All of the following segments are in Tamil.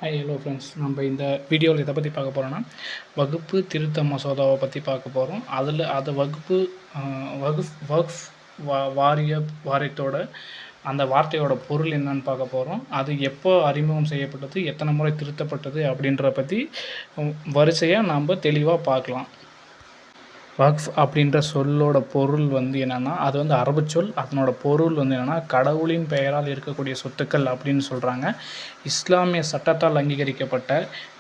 ஹலோ ஃப்ரெண்ட்ஸ், நம்ம இந்த வீடியோவில் இதை பற்றி பார்க்க போகிறோன்னா வகுப்பு திருத்த மசோதாவை பற்றி பார்க்க போகிறோம். அது வக்ஃப் வாரியத்தோட அந்த வார்த்தையோட பொருள் என்னன்னு பார்க்க போகிறோம். அது எப்போ அறிமுகம் செய்யப்பட்டது, எத்தனை முறை திருத்தப்பட்டது அப்படின்றத பற்றி வரிசையாக நாம் தெளிவாக பார்க்கலாம். வக்ஃப் அப்படின்ற சொல்லோட பொருள் என்னென்னா, அது அரபு சொல். அதனோட பொருள் என்னென்னா, கடவுளின் பெயரால் இருக்கக்கூடிய சொத்துக்கள் அப்படின்னு சொல்கிறாங்க. இஸ்லாமிய சட்டத்தால் அங்கீகரிக்கப்பட்ட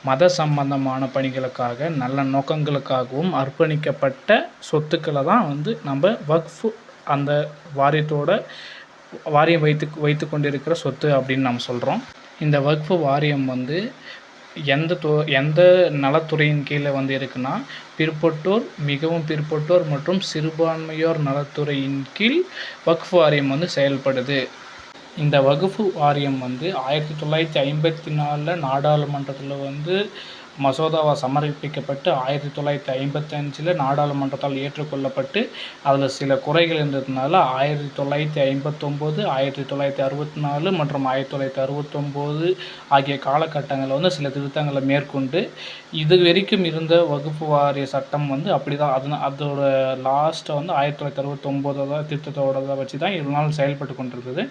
மத சம்பந்தமான பணிகளுக்காக, நல்ல நோக்கங்களுக்காகவும் அர்ப்பணிக்கப்பட்ட சொத்துக்களை தான் நம்ம வக்ஃப் அந்த வாரியம் வைத்து கொண்டிருக்கிற சொத்து அப்படின்னு நம்ம சொல்கிறோம். இந்த வக்ஃப் வாரியம் எந்த நலத்துறையின் கீழே இருக்குன்னா, பிற்பட்டோர், மிகவும் பிற்பட்டோர் மற்றும் சிறுபான்மையோர் நலத்துறையின் கீழ் வக்ஃப் வாரியம் செயல்படுது. இந்த வக்ஃப் வாரியம் 1954 நாடாளுமன்றத்தில் மசோதாவாக சமர்ப்பிக்கப்பட்டு 1955 நாடாளுமன்றத்தால் ஏற்றுக்கொள்ளப்பட்டு, அதில் சில குறைகள் இருந்ததுனால 1959, 1964 மற்றும் 1969 ஆகிய காலகட்டங்களில் சில திருத்தங்களை மேற்கொண்டு இது வரைக்கும் இருந்த வகுப்பு வாரிய சட்டம் அப்படி தான் அதோட லாஸ்ட்டை 1969 திருத்தத்தோட வச்சு தான் இவ்வளோ நாள் செயல்பட்டு கொண்டிருக்குது.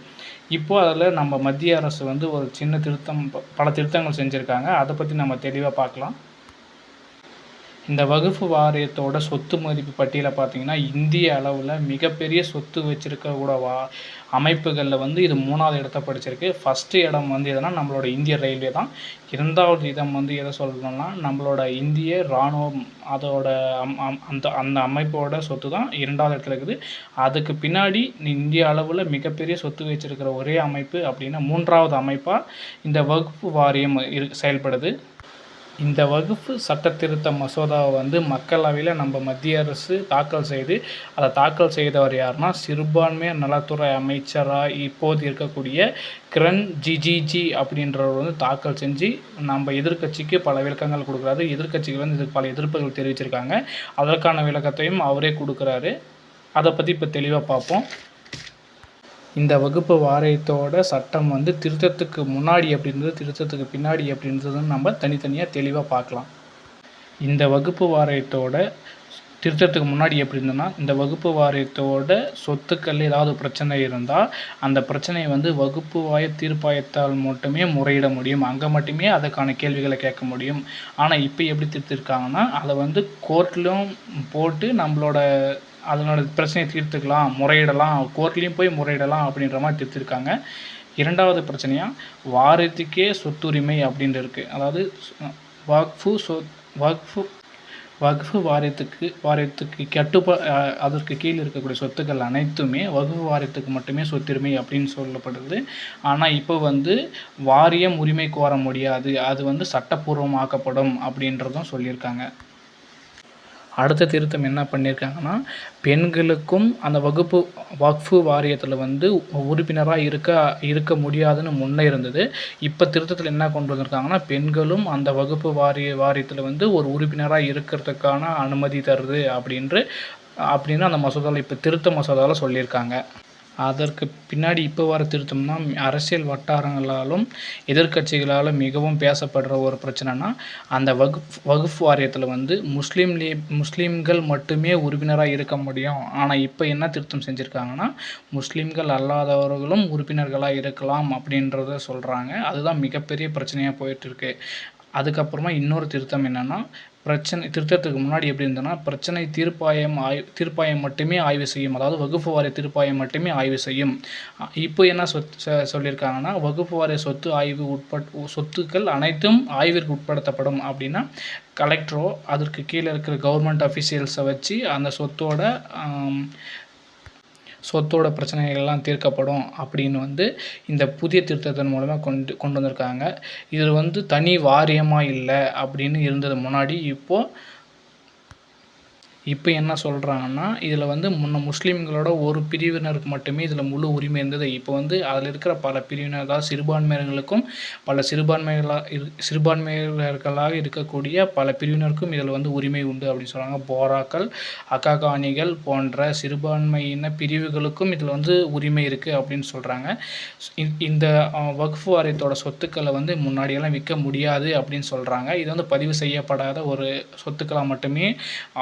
இப்போது அதில் நம்ம மத்திய அரசு ஒரு சின்ன பல திருத்தங்கள் செஞ்சுருக்காங்க. அதை பற்றி நம்ம தெளிவாக பார்க்கலாம். இந்த வகுப்பு வாரியத்தோட சொத்து மதிப்பு பட்டியலை பார்த்திங்கன்னா, இந்திய அளவில் மிகப்பெரிய சொத்து வச்சுருக்க அமைப்புகளில் இது 3வது இடத்தை படிச்சிருக்கு. ஃபஸ்ட்டு இடம் எதுனா நம்மளோட இந்திய ரயில்வே தான். 2வது இடம் எதை சொல்லணும்னா, நம்மளோட இந்திய இராணுவம். அதோட அந்த அமைப்போட சொத்து தான் 2வது இடத்துல இருக்குது. அதுக்கு பின்னாடி இந்திய அளவில் மிகப்பெரிய சொத்து வச்சுருக்கிற ஒரே அமைப்பு அப்படின்னா 3வது அமைப்பாக இந்த வகுப்பு வாரியம் செயல்படுது. இந்த வகுப்பு சட்ட திருத்த மசோதாவை மக்களவையில் நம்ம மத்திய அரசு தாக்கல் செய்து, அதை தாக்கல் செய்தவர் யாருன்னா, சிறுபான்மையர் நலத்துறை அமைச்சராக இப்போது இருக்கக்கூடிய கிரண் ரிஜிஜு அப்படின்றவர் தாக்கல் செஞ்சு நம்ம எதிர்க்கட்சிக்கு பல விளக்கங்கள் கொடுக்குறாரு. எதிர்க்கட்சிகள் இதுக்கு பல எதிர்ப்புகள் தெரிவிச்சிருக்காங்க. அதற்கான விளக்கத்தையும் அவரே கொடுக்குறாரு. அதை பற்றி இப்போ தெளிவாக பார்ப்போம். இந்த வகுப்பு வாரியத்தோட சட்டம் திருத்தத்துக்கு முன்னாடி எப்படி இருந்தது, திருத்தத்துக்கு பின்னாடி எப்படி இருந்ததுன்னு நம்ம தனித்தனியாக தெளிவாக பார்க்கலாம். இந்த வகுப்பு வாரியத்தோட திருத்தத்துக்கு முன்னாடி எப்படி இருந்ததுன்னா, இந்த வகுப்பு வாரியத்தோட சொத்துக்கள் ஏதாவது பிரச்சனை இருந்தால் அந்த பிரச்சனையை வகுப்பு வாரிய தீர்ப்பாயத்தால் மட்டுமே முறையிட முடியும். அங்கே மட்டுமே அதுக்கான கேள்விகளை கேட்க முடியும். ஆனால் இப்போ எப்படி திருத்திருக்காங்கன்னா, அதை கோர்ட்லையும் போட்டு அதனோட பிரச்சனையை தீர்த்துக்கலாம், முறையிடலாம், கோர்ட்லேயும் போய் முறையிடலாம் அப்படின்ற மாதிரி திருத்திருக்காங்க. 2வது பிரச்சனையாக வாரியத்துக்கே சொத்துரிமை அப்படின்னு இருக்குது. அதாவது வக்ஃபு வாரியத்துக்கு அதற்கு கீழ் இருக்கக்கூடிய சொத்துக்கள் அனைத்துமே வக்ஃபு வாரியத்துக்கு மட்டுமே சொத்துரிமை அப்படின்னு சொல்லப்படுது. ஆனால் இப்போ வாரியம் உரிமை கோர முடியாது, அது சட்டப்பூர்வமாக்கப்படும் அப்படின்றதும் சொல்லியிருக்காங்க. அடுத்த திருத்தம் என்ன பண்ணியிருக்காங்கன்னா, பெண்களுக்கும் அந்த வக்ஃபு வாரியத்தில் உறுப்பினராக இருக்க முடியாதுன்னு முன்னே இருந்தது. இப்போ திருத்தத்தில் என்ன கொண்டு வந்திருக்காங்கன்னா, பெண்களும் அந்த வகுப்பு வாரியத்தில் ஒரு உறுப்பினராக இருக்கிறதுக்கான அனுமதி தருது அப்படின்னு அந்த மசோதாவில் இப்போ திருத்த மசோதாவில் சொல்லியிருக்காங்க. அதற்கு பின்னாடி இப்போ வர திருத்தம்னா, அரசியல் வட்டாரங்களாலும் எதிர்க்கட்சிகளாலும் மிகவும் பேசப்படுற ஒரு பிரச்சனைனா, அந்த வகுப்பு வாரியத்தில் முஸ்லீம்கள் மட்டுமே உறுப்பினராக இருக்க முடியும். ஆனால் இப்போ என்ன திருத்தம் செஞ்சுருக்காங்கன்னா, முஸ்லீம்கள் அல்லாதவர்களும் உறுப்பினர்களாக இருக்கலாம் அப்படின்றத சொல்கிறாங்க. அதுதான் மிகப்பெரிய பிரச்சனையாக போயிட்டுருக்கு. அதுக்கப்புறமா இன்னொரு திருத்தம் என்னென்னா, திருத்தத்துக்கு முன்னாடி எப்படி இருந்ததுன்னா, பிரச்சனை தீர்ப்பாயம் மட்டுமே ஆய்வு செய்யும். அதாவது வகுப்பு வாரிய தீர்ப்பாயம் மட்டுமே ஆய்வு செய்யும். இப்போ என்ன சொல்லியிருக்காங்கன்னா, வகுப்பு வாரிய சொத்துக்கள் அனைத்தும் ஆய்விற்கு உட்படுத்தப்படும் அப்படின்னா, கலெக்டரோ அதற்கு கீழே இருக்கிற கவர்மெண்ட் அஃபிஷியல்ஸை வச்சு அந்த சொத்தோட பிரச்சனைகள்லாம் தீர்க்கப்படும் அப்படின்னு இந்த புதிய திருத்தத்தின் மூலமாக கொண்டு வந்திருக்காங்க. இது தனி வாரியமாக இல்லை அப்படின்னு இருந்தது முன்னாடி. இப்போது இப்போ என்ன சொல்கிறாங்கன்னா, இதில் வந்து முன்ன முஸ்லீம்களோட ஒரு பிரிவினருக்கு மட்டுமே இதில் முழு உரிமை இருந்தது. இப்போ வந்து அதில் இருக்கிற பல பிரிவினர், அதாவது சிறுபான்மையினர்களுக்கும் பல சிறுபான்மையினர்களாக இருக்கக்கூடிய பல பிரிவினருக்கும் இதில் வந்து உரிமை உண்டு அப்படின்னு சொல்கிறாங்க. போராக்கள், அகாகானிகள் போன்ற சிறுபான்மையின பிரிவுகளுக்கும் இதில் வந்து உரிமை இருக்குது அப்படின்னு சொல்கிறாங்க. இந்த வக்ஃப் வாரியத்தோட சொத்துக்களை வந்து முன்னாடியெல்லாம் விற்க முடியாது அப்படின்னு சொல்கிறாங்க. இது வந்து பதிவு செய்யப்படாத ஒரு சொத்துக்களாக மட்டுமே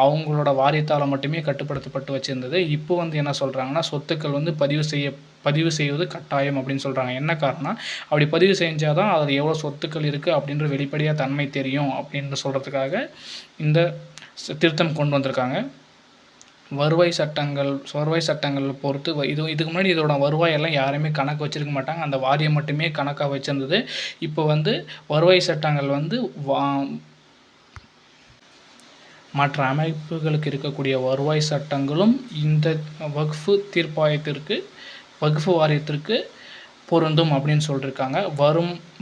அவங்களோட வாரியத்தால் மட்டுமே கட்டுப்படுத்தப்பட்டு வச்சுருந்தது. இப்போ வந்து என்ன சொல்கிறாங்கன்னா, சொத்துக்கள் வந்து பதிவு செய்வது கட்டாயம் அப்படின்னு சொல்கிறாங்க. என்ன காரணம், அப்படி பதிவு செஞ்சால் தான் அதில் எவ்வளோ சொத்துக்கள் இருக்குது அப்படின்ற வெளிப்படையாக தன்மை தெரியும் அப்படின்னு சொல்கிறதுக்காக இந்த திருத்தம் கொண்டு வந்திருக்காங்க. வருவாய் சட்டங்கள் பொறுத்து இதுக்கு முன்னாடி இதோட வருவாயெல்லாம் யாருமே கணக்கு வச்சுருக்க மாட்டாங்க. அந்த வாரியம் மட்டுமே கணக்காக வச்சுருந்தது. இப்போ வந்து வருவாய் சட்டங்கள் வந்து மற்ற அமைப்புகளுக்கு இருக்கக்கூடிய வருவாய் சட்டங்களும் இந்த வக்ஃப் வாரியத்திற்கு பொருந்தும் அப்படின்னு சொல்லியிருக்காங்க.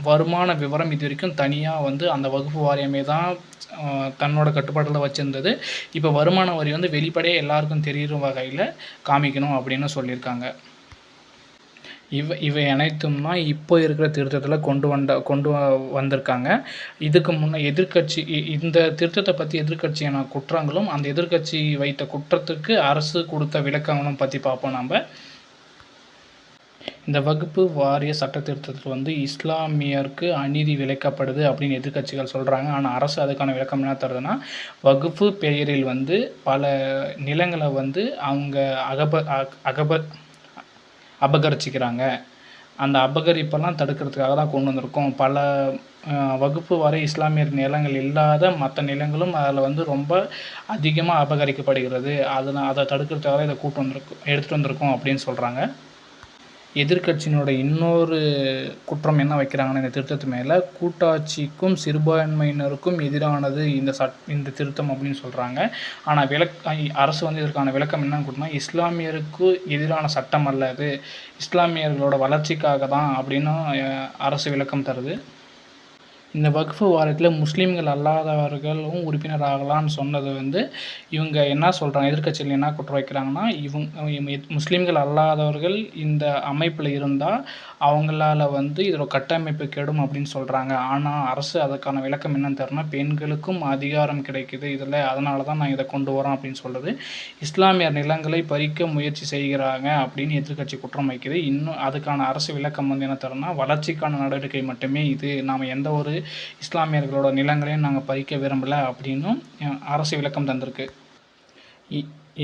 வருமான விவரம் இது வரைக்கும் தனியாக வந்து அந்த வக்ஃப் வாரியமே தான் தன்னோட கட்டுப்பாட்டில் வச்சுருந்தது. இப்போ வருமான வரி வந்து வெளிப்படையாக எல்லாருக்கும் தெரிகிற வகையில் காமிக்கணும் அப்படின்னு சொல்லியிருக்காங்க. இவை அனைத்தும் தான் இப்போ இருக்கிற திருத்தத்தில் கொண்டு வந்திருக்காங்க. இதுக்கு முன்னே இந்த திருத்தத்தை பற்றி எதிர்க்கட்சியான குற்றங்களும் அந்த எதிர்க்கட்சி வைத்த குற்றத்துக்கு அரசு கொடுத்த விளக்கங்களும் பற்றி பார்ப்போம் நம்ம. இந்த வகுப்பு வாரிய சட்ட திருத்தத்தில் வந்து இஸ்லாமியருக்கு அநீதி விளைக்கப்படுது அப்படின்னு எதிர்க்கட்சிகள் சொல்கிறாங்க. ஆனால் அரசு அதுக்கான விளக்கம் என்ன தருதுன்னா, வகுப்பு பெயரில் வந்து பல நிலங்களை வந்து அவங்க அபகரிச்சிக்கிறாங்க. அந்த அபகரிப்பெல்லாம் தடுக்கிறதுக்காக தான் கொண்டு வந்திருக்கோம். பல வகுப்பு வரை இஸ்லாமியர் நிலங்கள் இல்லாத மற்ற நிலங்களும் அதில் வந்து ரொம்ப அதிகமாக அபகரிக்கப்படுகிறது. அதை தடுக்கிறதுக்காக இதை எடுத்துகிட்டு வந்திருக்கோம் அப்படின்னு சொல்கிறாங்க. எதிர்க்கட்சியினோட இன்னொரு குற்றம் என்ன வைக்கிறாங்கன்னா, இந்த திருத்தத்து மேலே கூட்டாட்சிக்கும் சிறுபான்மையினருக்கும் எதிரானது இந்த திருத்தம் அப்படின்னு சொல்கிறாங்க. ஆனால் அரசு வந்து இதற்கான விளக்கம் என்னன்னு கொடுத்தா, இஸ்லாமியருக்கு எதிரான சட்டம் அல்ல அது, இஸ்லாமியர்களோட வளர்ச்சிக்காக தான் அப்படின்னு அரசு விளக்கம் தருது. இந்த வக்ஃப் வாரியத்தில் முஸ்லீம்கள் அல்லாதவர்களும் உறுப்பினர் ஆகலான்னு சொன்னது வந்து இவங்க என்ன சொல்கிறாங்க, எதிர்க்கட்சியில் என்ன குற்றம் வைக்கிறாங்கன்னா, முஸ்லீம்கள் அல்லாதவர்கள் இந்த அமைப்பில் இருந்தால் அவங்களால வந்து இதில் கட்டமைப்பு கெடும் அப்படின்னு சொல்கிறாங்க. ஆனால் அரசு அதுக்கான விளக்கம் என்னன்னு தரணும்னா, பெண்களுக்கும் அதிகாரம் கிடைக்குது இதில், அதனால தான் நான் இதை கொண்டு வரோம் அப்படின்னு சொல்கிறது. இஸ்லாமியர் நிலங்களை பறிக்க முயற்சி செய்கிறாங்க அப்படின்னு எதிர்க்கட்சி குற்றம் வைக்குது. இன்னும் அதுக்கான அரசு விளக்கம் வந்து என்ன தரணும்னா, வளர்ச்சிக்கான நடவடிக்கை மட்டுமே இது, நாம் எந்த ஒரு இஸ்லாமியர்களோட நிலங்களையும் நாங்கள் பறிக்க விரும்பலை அப்படின்னும் அரசு விளக்கம் தந்திருக்கு.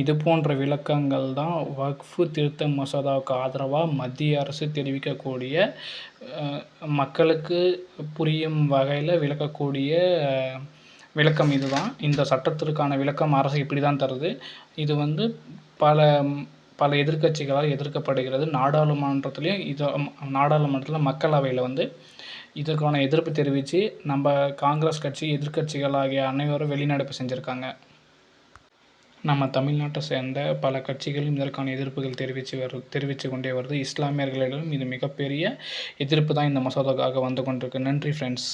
இது போன்ற விளக்கங்கள் தான் வக்ஃப் திருத்த மசோதாவுக்கு ஆதரவாக மத்திய அரசு தெரிவிக்கக்கூடிய மக்களுக்கு புரியும் வகையில் விளக்கக்கூடிய விளக்கம் இதுதான். இந்த சட்டத்திற்கான விளக்கம் அரசு இப்படி தான் தருது. இது வந்து பல எதிர்க்கட்சிகளால் எதிர்க்கப்படுகிறது. நாடாளுமன்றத்தில் மக்களவையில் வந்து இதுக்கான எதிர்ப்பு தெரிவித்து நம்ம காங்கிரஸ் கட்சி, எதிர்க்கட்சிகள் ஆகிய அனைவரும் வெளிநடப்பு செஞ்சுருக்காங்க. நம்ம தமிழ்நாட்டை சேர்ந்த பல கட்சிகளும் இதற்கான எதிர்ப்புகள் தெரிவித்து கொண்டே வருது. இஸ்லாமியர்களிடம் இது மிகப்பெரிய எதிர்ப்பு தான் இந்த மசோதாவுக்காக வந்து கொண்டிருக்கு. நன்றி ஃப்ரெண்ட்ஸ்.